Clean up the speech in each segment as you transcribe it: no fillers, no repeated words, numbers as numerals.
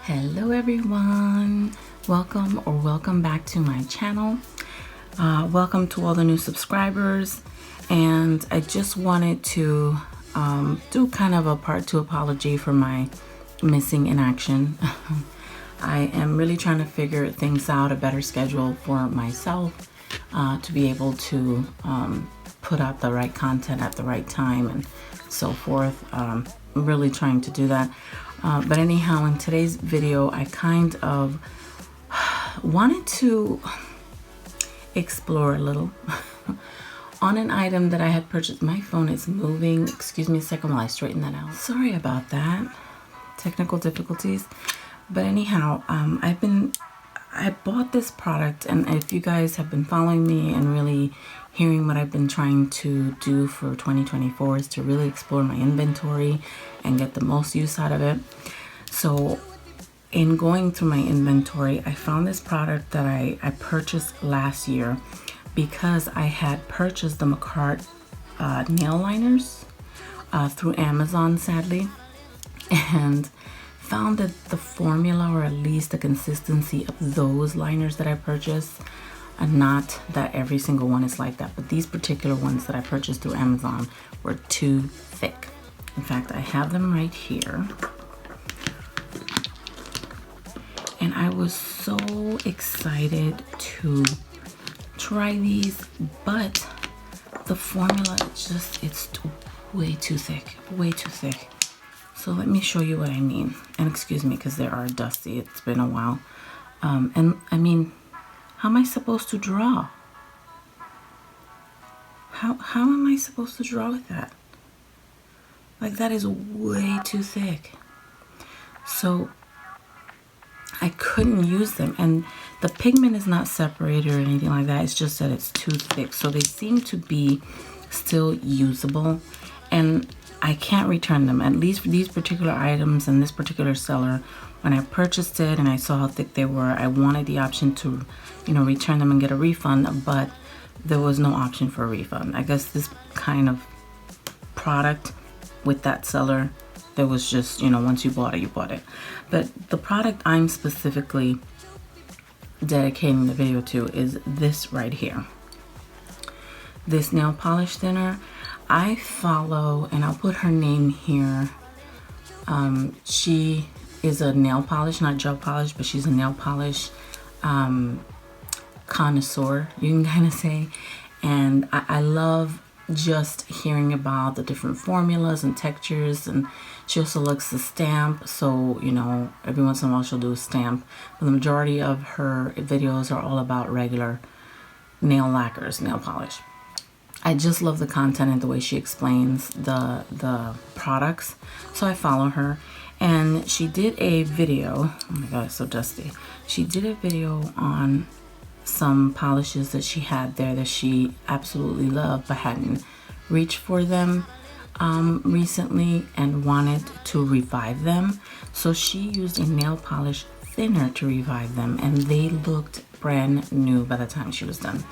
Hello everyone, welcome back to my channel. Welcome to all the new subscribers, and I just wanted to do kind of a part 2 apology for my missing in action. I am really trying to figure things out, a better schedule for myself to be able to put out the right content at the right time and so forth. I'm really trying to do that. But anyhow, in today's video, I kind of wanted to explore a little on an item that I had purchased. My phone is moving. Excuse me a second while I straighten that out. Sorry about that. Technical difficulties. But anyhow, I bought this product, and if you guys have been following me and really hearing what I've been trying to do for 2024 is to really explore my inventory and get the most use out of it. So in going through my inventory, I found this product that I purchased last year because I had purchased the Macart nail liners through Amazon, sadly, and found that the formula, or at least the consistency of those liners that I purchased, and not that every single one is like that, but these particular ones that I purchased through Amazon were too thick. In fact, I have them right here, and I was so excited to try these, but the formula, it's way too thick, way too thick. So let me show you what I mean. And excuse me, because they are dusty. It's been a while. And I mean, how am I supposed to draw? How am I supposed to draw with that? Like, that is way too thick. So I couldn't use them. And the pigment is not separated or anything like that. It's just that it's too thick. So they seem to be still usable. And I can't return them, at least for these particular items and this particular seller. When I purchased it and I saw how thick they were, I wanted the option to, return them and get a refund, but there was no option for a refund. I guess this kind of product with that seller, there was just, once you bought it, you bought it. But the product I'm specifically dedicating the video to is this right here. This nail polish thinner. I follow, and I'll put her name here. She is a nail polish, not gel polish, but she's a nail polish connoisseur, you can kind of say. And I love just hearing about the different formulas and textures. And she also likes to stamp, so every once in a while she'll do a stamp. But the majority of her videos are all about regular nail lacquers, nail polish. I just love the content and the way she explains the products. So I follow her, and she did a video. Oh my god, it's so dusty. She did a video on some polishes that she had there that she absolutely loved but hadn't reached for them recently and wanted to revive them. So she used a nail polish thinner to revive them, and they looked brand new by the time she was done.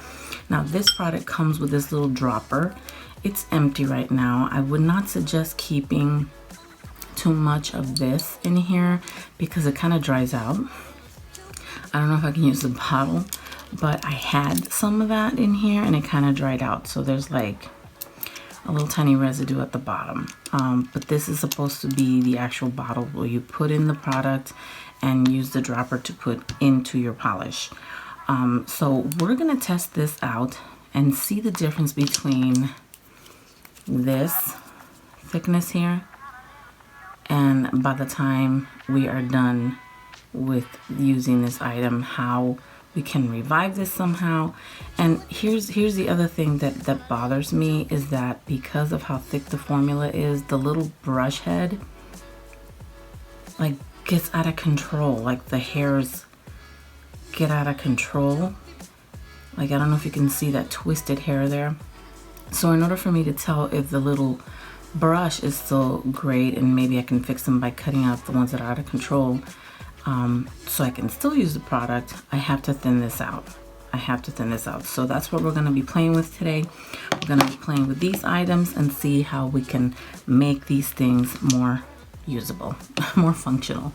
Now this product comes with this little dropper. It's empty right now. I would not suggest keeping too much of this in here because it kind of dries out. I don't know if I can use the bottle, but I had some of that in here and it kind of dried out. So there's like a little tiny residue at the bottom. But this is supposed to be the actual bottle where you put in the product and use the dropper to put into your polish. So we're gonna test this out and see the difference between this thickness here, and by the time we are done with using this item, how we can revive this somehow. And here's the other thing that bothers me is that because of how thick the formula is, the little brush head like gets out of control. Like the hairs get out of control. Like, I don't know if you can see that twisted hair there. So in order for me to tell if the little brush is still great and maybe I can fix them by cutting out the ones that are out of control, so I can still use the product, I have to thin this out. I have to thin this out. So that's what we're going to be playing with today. We're going to be playing with these items and see how we can make these things more usable, more functional.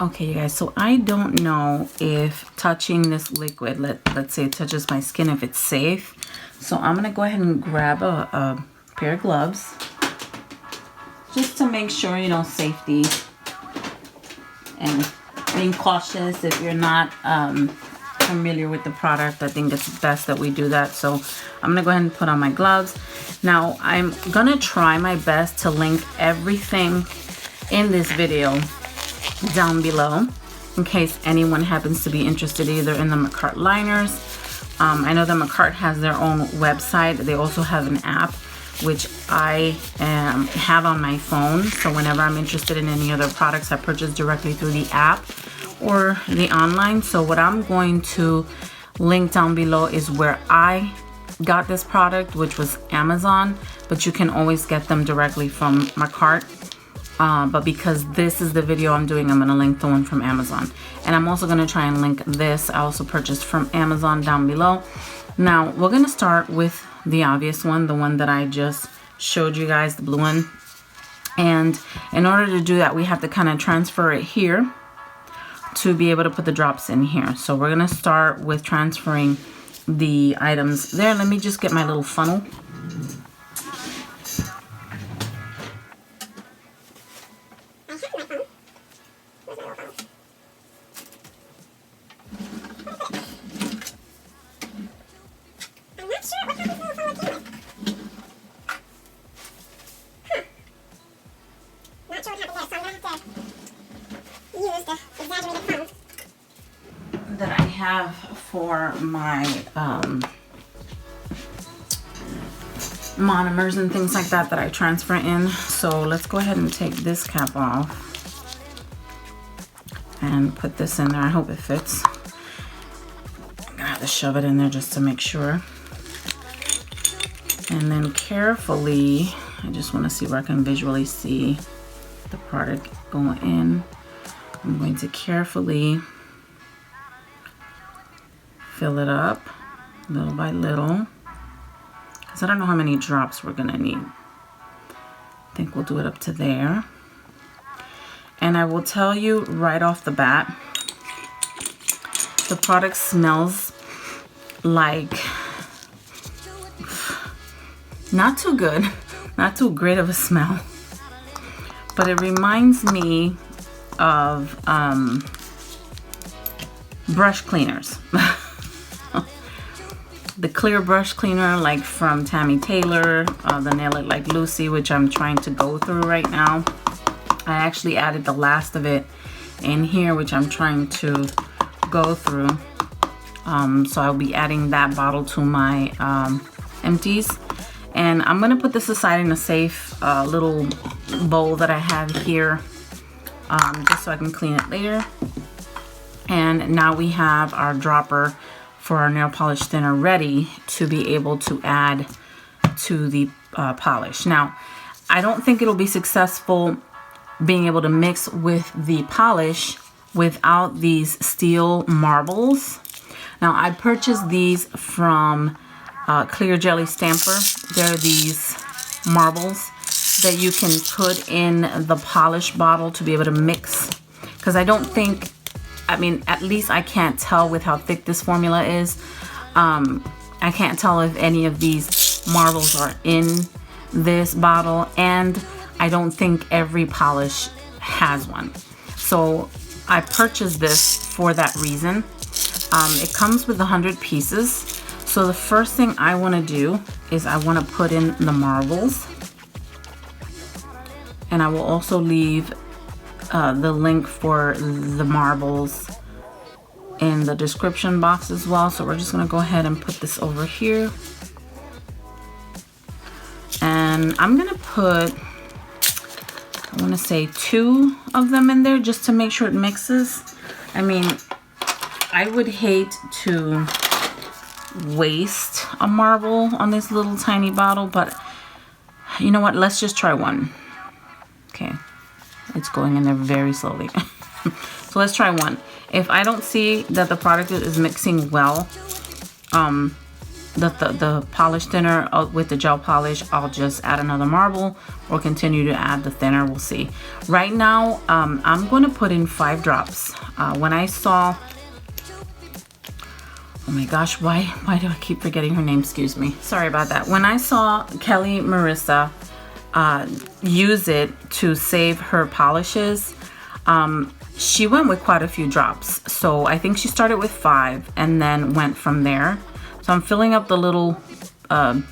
Okay, you guys, so I don't know if touching this liquid, let's say it touches my skin, if it's safe. So I'm going to go ahead and grab a pair of gloves just to make sure, you know, safety and being cautious. If you're not familiar with the product, I think it's best that we do that. So I'm gonna go ahead and put on my gloves. Now I'm gonna try my best to link everything in this video down below in case anyone happens to be interested either in the McCart liners. I know that McCart has their own website. They also have an app which I have on my phone. So whenever I'm interested in any other products, I purchase directly through the app or the online. So what I'm going to link down below is where I got this product, which was Amazon, but you can always get them directly from McCart. But because this is the video I'm doing, I'm going to link the one from Amazon. And I'm also going to try and link this. I also purchased from Amazon down below. Now we're going to start with the obvious one, the one that I just showed you guys, the blue one. And in order to do that, we have to kind of transfer it here to be able to put the drops in here. So we're going to start with transferring the items there. Let me just get my little funnel. That I have for my monomers and things like that I transfer in. So let's go ahead and take this cap off and put this in there. I hope it fits. I'm gonna have to shove it in there just to make sure. And then carefully, I just want to see where I can visually see the product going in. I'm going to carefully fill it up little by little, because I don't know how many drops we're gonna need. I think we'll do it up to there. And I will tell you right off the bat, the product smells like not too good, not too great of a smell, but it reminds me of brush cleaners. The clear brush cleaner, like from Tammy Taylor, the Nail It Like Lucy, which I'm trying to go through right now. I actually added the last of it in here, which I'm trying to go through. So I'll be adding that bottle to my empties. And I'm gonna put this aside in a safe little bowl that I have here, just so I can clean it later. And now we have our dropper for our nail polish thinner ready to be able to add to the polish. Now, I don't think it'll be successful being able to mix with the polish without these steel marbles. Now, I purchased these from Clear Jelly Stamper. They're these marbles that you can put in the polish bottle to be able to mix, because I don't think, I mean, at least I can't tell with how thick this formula is. I can't tell if any of these marbles are in this bottle, and I don't think every polish has one. So I purchased this for that reason. It comes with 100 pieces. So the first thing I want to do is I want to put in the marbles. And I will also leave the link for the marbles in the description box as well. So we're just going to go ahead and put this over here. And I'm going to put, I want to say 2 of them in there just to make sure it mixes. I mean, I would hate to waste a marble on this little tiny bottle, but you know what? Let's just try one. Okay. It's going in there very slowly. So let's try one. If I don't see that the product is mixing well, the polish thinner with the gel polish, I'll just add another marble or continue to add the thinner. We'll see. Right now, I'm going to put in 5 drops. When I saw, oh my gosh, why do I keep forgetting her name? Excuse me. Sorry about that. When I saw Kelly Marissa use it to save her polishes, she went with quite a few drops. So I think she started with 5 and then went from there. So I'm filling up the little, I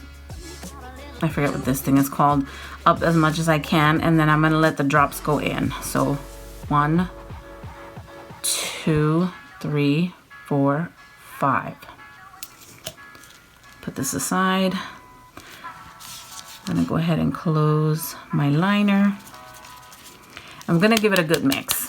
forget what this thing is called, up as much as I can, and then I'm gonna let the drops go in. So 1, 2, 3, 4, 5. Put this aside. I'm gonna go ahead and close my liner. I'm gonna give it a good mix.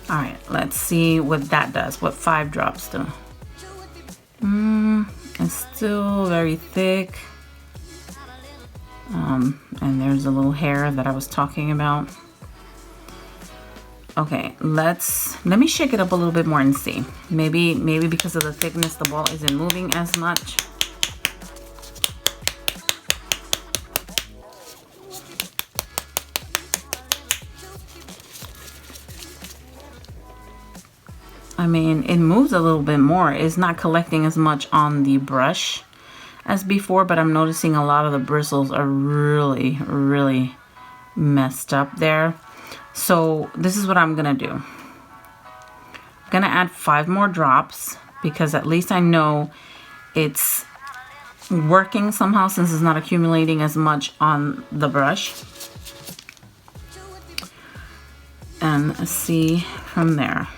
All right, let's see what that does, what 5 drops do. It's still very thick. And there's a little hair that I was talking about. Okay, let me shake it up a little bit more and see. Maybe because of the thickness, the ball isn't moving as much. I mean, it moves a little bit more. It's not collecting as much on the brush as before, but I'm noticing a lot of the bristles are really, really messed up there. So this is what I'm gonna do. I'm gonna add 5 more drops because at least I know it's working somehow since it's not accumulating as much on the brush. And see from there.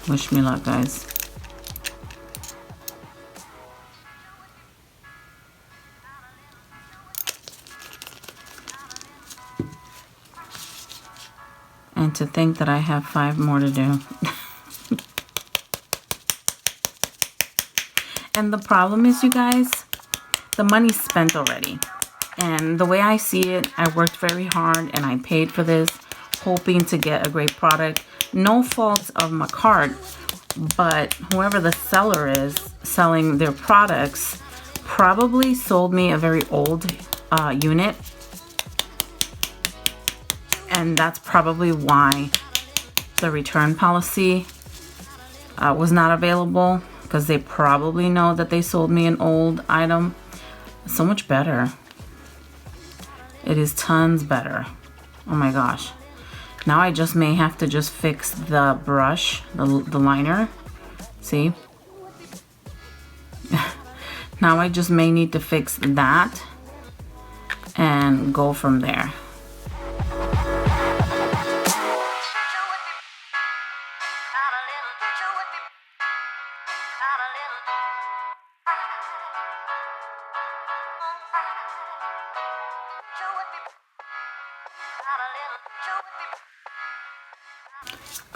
Wish me luck, guys. And to think that I have 5 more to do. And the problem is, you guys, the money's spent already. And the way I see it, I worked very hard and I paid for this, hoping to get a great product. No fault of my cart, but whoever the seller is selling their products probably sold me a very old unit. And that's probably why the return policy was not available, because they probably know that they sold me an old item. So much better. It is tons better. Oh my gosh. Now I just may have to just fix the brush, the liner. See? Now I just may need to fix that and go from there.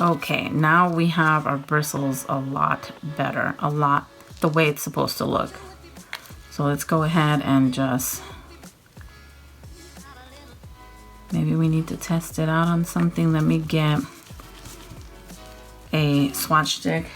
Okay, now we have our bristles a lot better, a lot the way it's supposed to look. So let's go ahead and just, maybe we need to test it out on something. Let me get a swatch stick.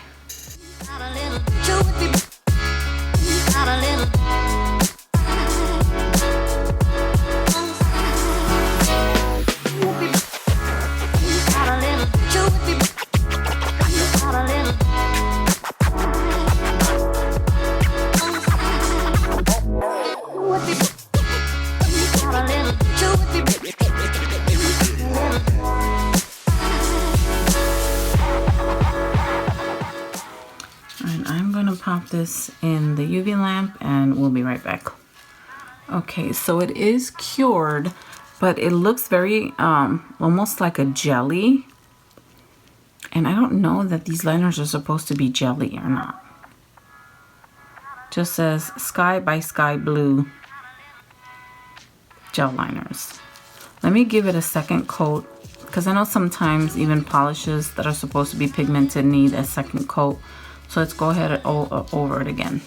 this in the UV lamp and we'll be right back. Okay, so it is cured, but it looks very almost like a jelly. And I don't know that these liners are supposed to be jelly or not. Just says Sky by Sky Blue gel liners. Let me give it a second coat, because I know sometimes even polishes that are supposed to be pigmented need a second coat. So let's go ahead and over it again.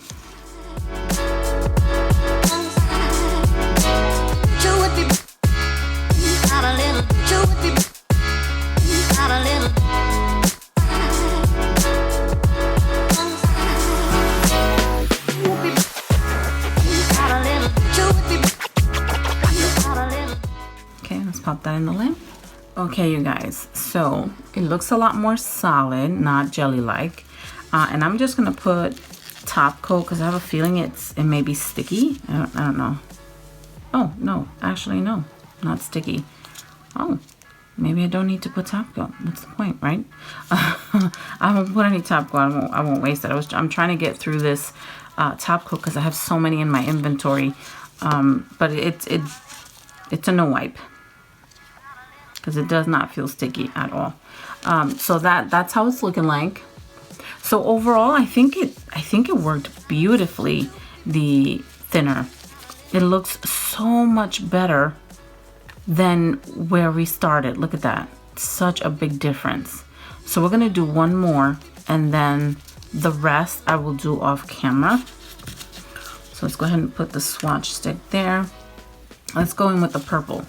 Okay, let's pop that in the lamp. Okay, you guys, so it looks a lot more solid, not jelly-like. And I'm just gonna put top coat because I have a feeling it may be sticky. I don't know. Oh, no, actually, no, not sticky. Oh, maybe I don't need to put top coat. What's the point, right? I won't put any top coat. I won't waste it. I'm trying to get through this top coat because I have so many in my inventory. But it's a no wipe because it does not feel sticky at all. So that's how it's looking like. So overall, I think it worked beautifully. The thinner, it looks so much better than where we started. Look at that, such a big difference. So we're gonna do one more, and then the rest I will do off camera. So let's go ahead and put the swatch stick there. Let's go in with the purple.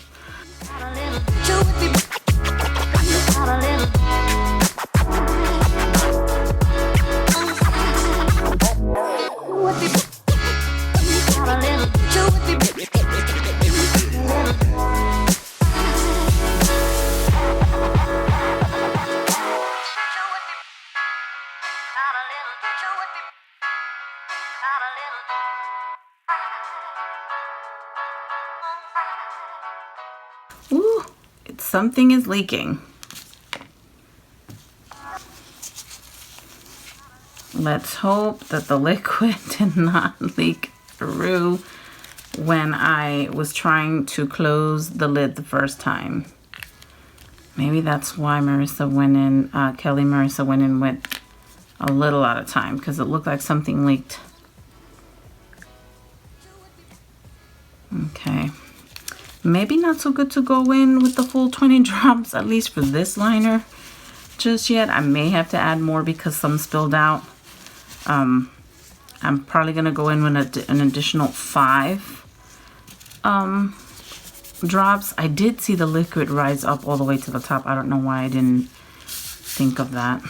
Ooh, something is leaking. Let's hope that the liquid did not leak through when I was trying to close the lid the first time. Maybe that's why Marissa went in, Kelly Marissa went in with a little out of time, because it looked like something leaked. Okay. Maybe not so good to go in with the full 20 drops, at least for this liner just yet. I may have to add more because some spilled out. I'm probably going to go in with an additional 5 drops. I did see the liquid rise up all the way to the top. I don't know why I didn't think of that.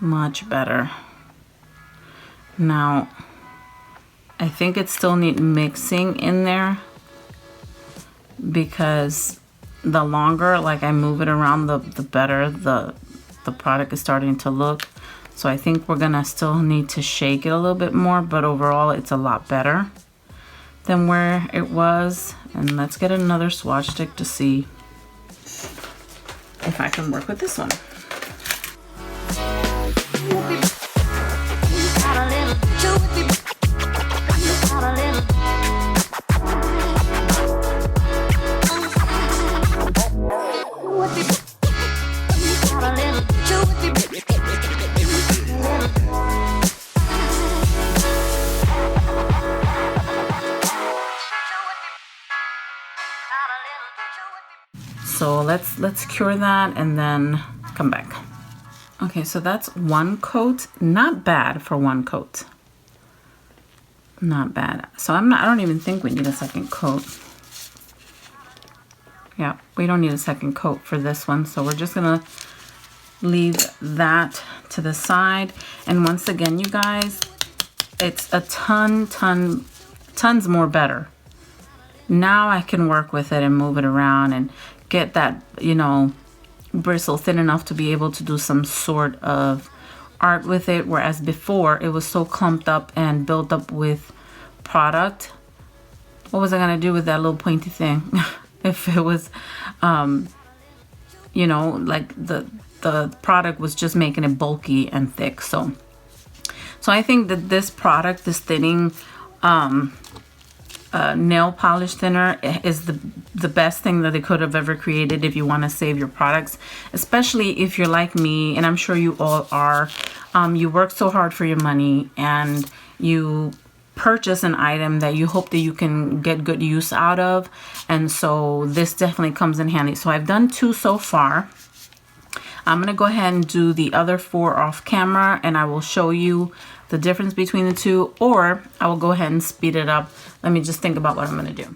Much better. Now, I think it still needs mixing in there, because the longer like I move it around, the better the product is starting to look. So I think we're gonna still need to shake it a little bit more, but overall it's a lot better than where it was. And let's get another swatch stick to see if I can work with this one. So let's cure that and then come back. Okay, so that's one coat. Not bad for one coat. Not bad. So I don't even think we need a second coat. Yeah, we don't need a second coat for this one. So we're just gonna leave that to the side. And once again, you guys, it's a tons more better. Now I can work with it and move it around and get that, you know, bristle thin enough to be able to do some sort of art with it, whereas before it was so clumped up and built up with product. What was I gonna do with that little pointy thing? If it was, you know, like the product was just making it bulky and thick. So I think that this product, this thinning nail polish thinner, is the best thing that they could have ever created if you want to save your products, especially if you're like me, and I'm sure you all are. You work so hard for your money and you purchase an item that you hope that you can get good use out of, and so this definitely comes in handy. So I've done 2 so far. I'm gonna go ahead and do the other 4 off camera, and I will show you the difference between the 2, or I will go ahead and speed it up. Let me just think about what I'm gonna do.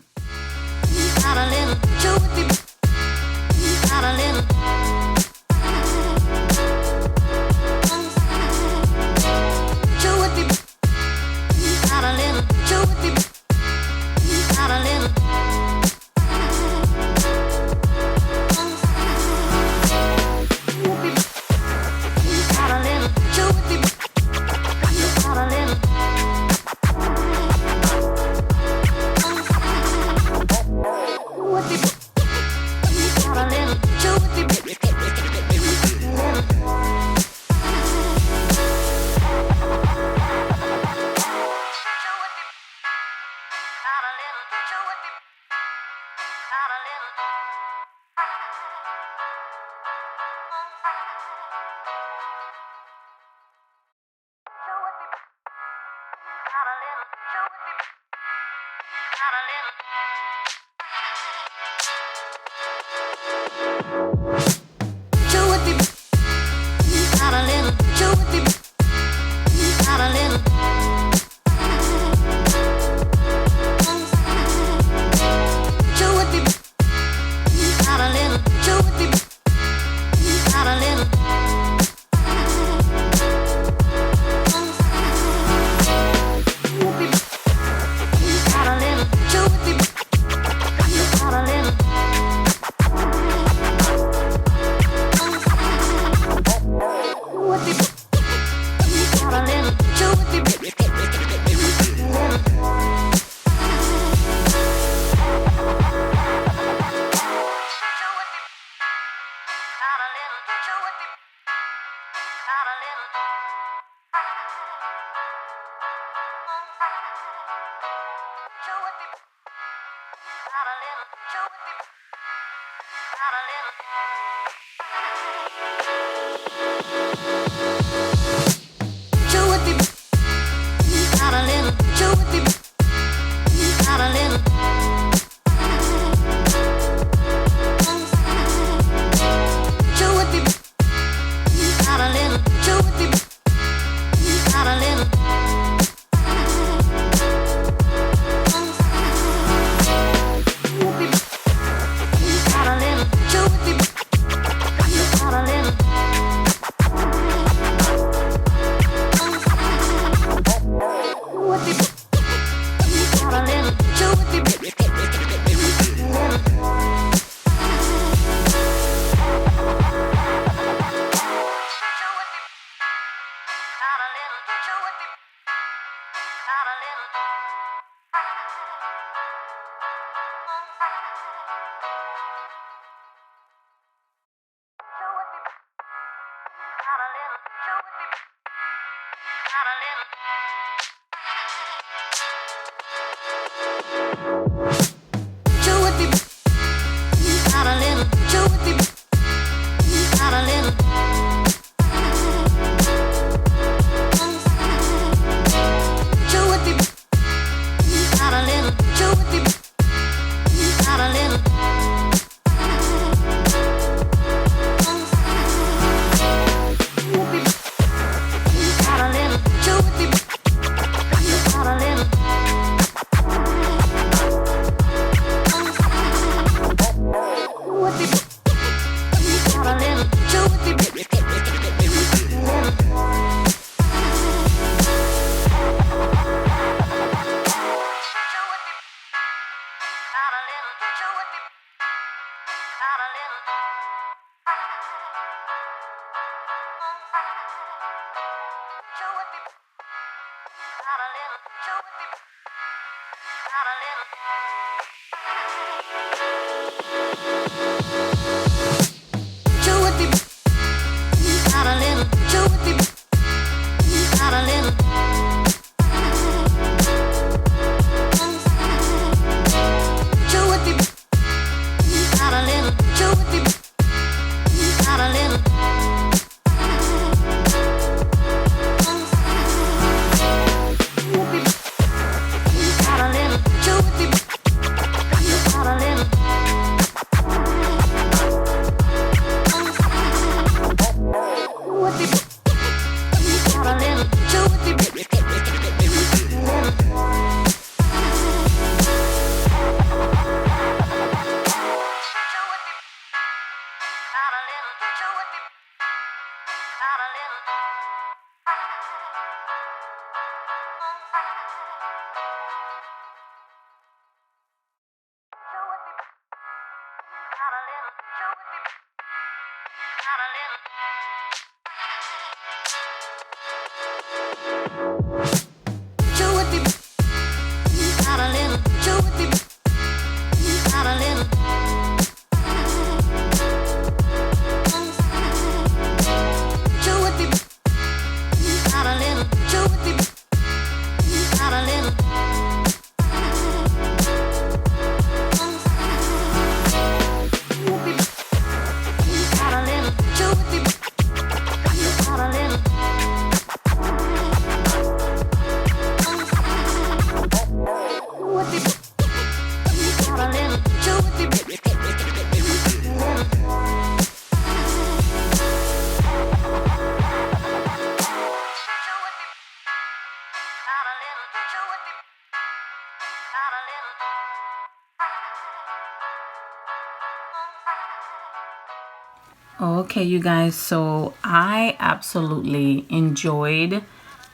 Okay, you guys, so I absolutely enjoyed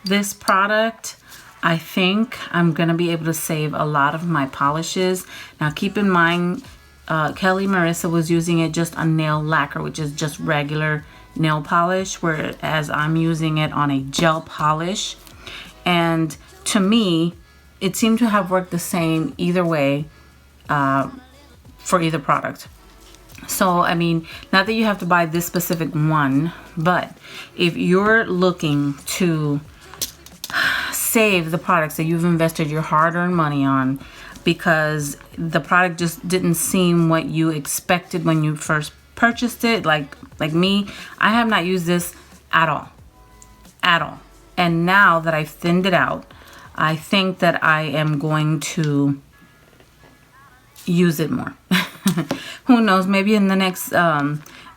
this product. I think I'm gonna be able to save a lot of my polishes. Now keep in mind, Kelly Marissa was using it just on nail lacquer, which is just regular nail polish, whereas I'm using it on a gel polish. And to me, it seemed to have worked the same either way for either product. So, I mean, not that you have to buy this specific one, but if you're looking to save the products that you've invested your hard-earned money on because the product just didn't seem what you expected when you first purchased it, like me, I have not used this at all. And now that I've thinned it out, I think that I am going to use it more. Who knows, maybe in the next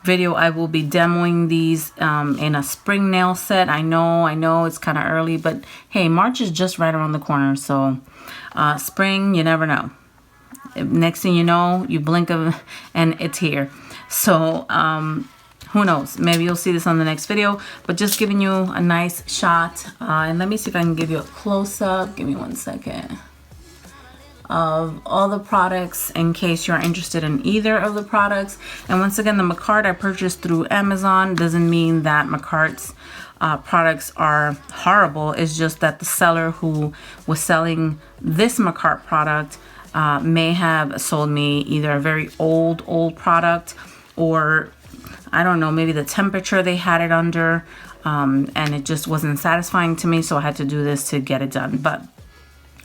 video I will be demoing these in a spring nail set. I know it's kind of early, but hey, March is just right around the corner, so spring, you never know. Next thing you know, you blink of and it's here. So who knows, maybe you'll see this on the next video, but just giving you a nice shot. And let me see if I can give you a close-up. Give me 1 second. Of all the products in case you're interested in either of the products. And once again, the Macart I purchased through Amazon doesn't mean that Macart's products are horrible. It's just that the seller who was selling this Macart product may have sold me either a very old product, or I don't know, maybe the temperature they had it under and it just wasn't satisfying to me, so I had to do this to get it done. But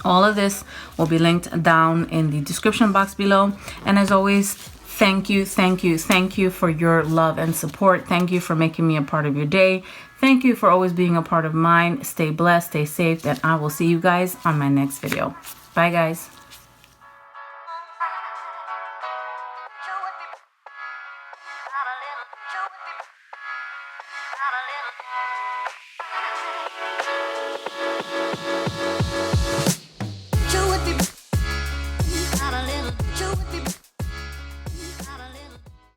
all of this will be linked down in the description box below. And as always, thank you for your love and support. Thank you for making me a part of your day. Thank you for always being a part of mine. Stay blessed, stay safe, and I will see you guys on my next video. Bye, guys.